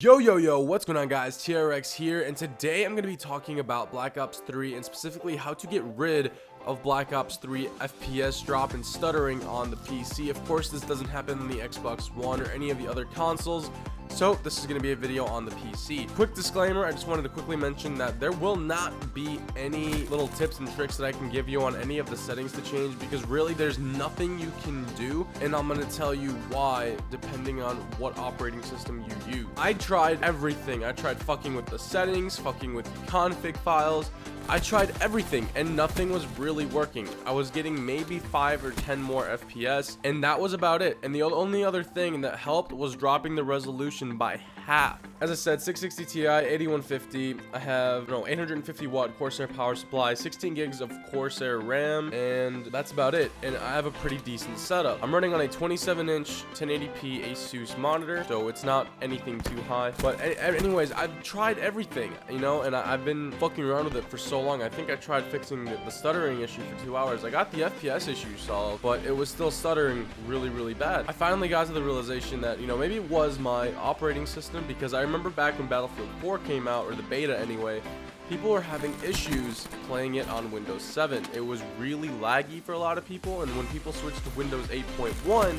Yo, what's going on, guys? TRX here, and today I'm going to be talking about Black Ops 3 and specifically how to get rid of Black Ops 3 FPS drop and stuttering on the PC. Of course, this doesn't happen on the Xbox One or any of the other consoles, so this is going to be a video on the PC. Quick disclaimer, I just wanted to quickly mention that there will not be any little tips and tricks that I can give you on any of the settings to change, because really there's nothing you can do, and I'm going to tell you why depending on what operating system you use. I tried everything. I tried fucking with the settings, fucking with the config files. I tried everything and nothing was really working. I was getting maybe 5 or 10 more FPS, and that was about it. And the only other thing that helped was dropping the resolution by half. As I said, 660 Ti, 8150. I have 850 watt Corsair power supply, 16 gigs of Corsair RAM, and that's about it. And I have a pretty decent setup. I'm running on a 27-inch 1080p Asus monitor, so it's not anything too high. But anyways, I've tried everything, and I've been fucking around with it for so long. I think I tried fixing the stuttering issue for 2 hours. I got the FPS issue solved, but it was still stuttering really bad. I finally got to the realization that, maybe it was my operating system, because I remember back when Battlefield 4 came out, or the beta anyway, people were having issues playing it on Windows 7. It was really laggy for a lot of people, and when people switched to Windows 8.1,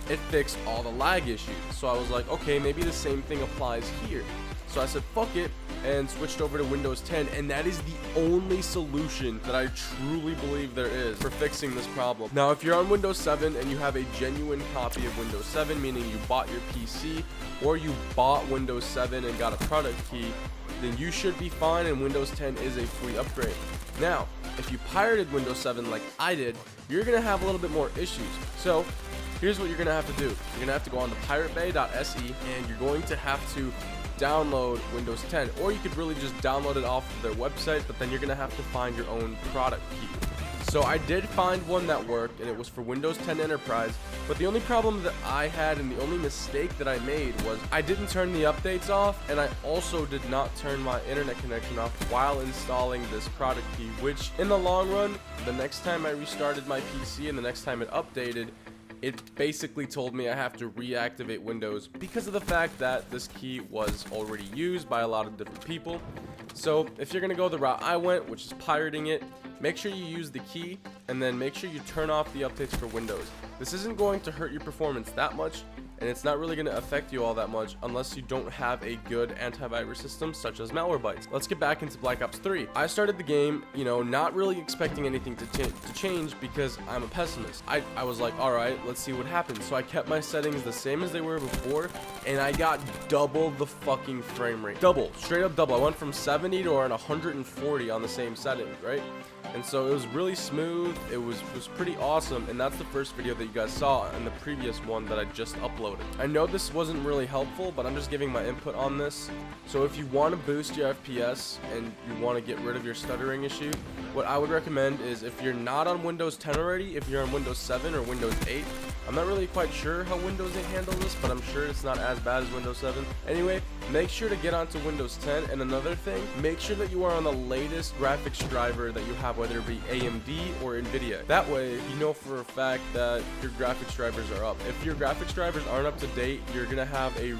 it fixed all the lag issues. So I was like, okay, maybe the same thing applies here. So I said, fuck it, and switched over to Windows 10, and that is the only solution that I truly believe there is for fixing this problem. Now, if you're on Windows 7 and you have a genuine copy of Windows 7, meaning you bought your PC, or you bought Windows 7 and got a product key, then you should be fine, and Windows 10 is a free upgrade. Now, if you pirated Windows 7 like I did, you're going to have a little bit more issues. So, here's what you're going to have to do. You're going to have to go on to piratebay.se, and you're going to have to download Windows 10, or you could really just download it off of their website, but then you're gonna have to find your own product key. So I did find one that worked, and it was for Windows 10 Enterprise, but the only problem that I had and the only mistake that I made was I didn't turn the updates off, and I also did not turn my internet connection off while installing this product key, which in the long run, the next time I restarted my PC and the next time it updated, it basically told me I have to reactivate Windows because of the fact that this key was already used by a lot of different people. So if you're going to go the route I went, which is pirating it, make sure you use the key, and then make sure you turn off the updates for Windows. This isn't going to hurt your performance that much, and it's not really going to affect you all that much unless you don't have a good antivirus system such as Malwarebytes. Let's get back into Black Ops 3. I started the game, not really expecting anything to change because I'm a pessimist. I was like, alright, let's see what happens. So I kept my settings the same as they were before, and I got double the fucking frame rate. Double, straight up double. I went from 70 to around 140 on the same settings, right? And so it was really smooth. It was pretty awesome, and that's the first video that you guys saw in the previous one that I just uploaded. I know this wasn't really helpful, but I'm just giving my input on this. So if you want to boost your FPS and you want to get rid of your stuttering issue, what I would recommend is, if you're not on Windows 10 already, if you're on Windows 7 or Windows 8, I'm not really quite sure how Windows 8 handles this, but I'm sure it's not as bad as Windows 7. Anyway, make sure to get onto Windows 10, and another thing, make sure that you are on the latest graphics driver that you have, whether it be AMD or NVIDIA. That way, you know for a fact that your graphics drivers are up. If your graphics drivers aren't up to date, you're gonna have a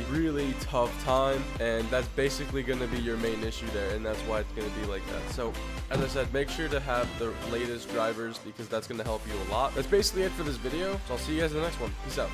really tough time, and that's basically gonna be your main issue there, and that's why it's gonna be like that. So, as I said, make sure to have the latest drivers, because that's gonna help you a lot. That's basically it for this video, so I'll see you guys in the next one. Peace out.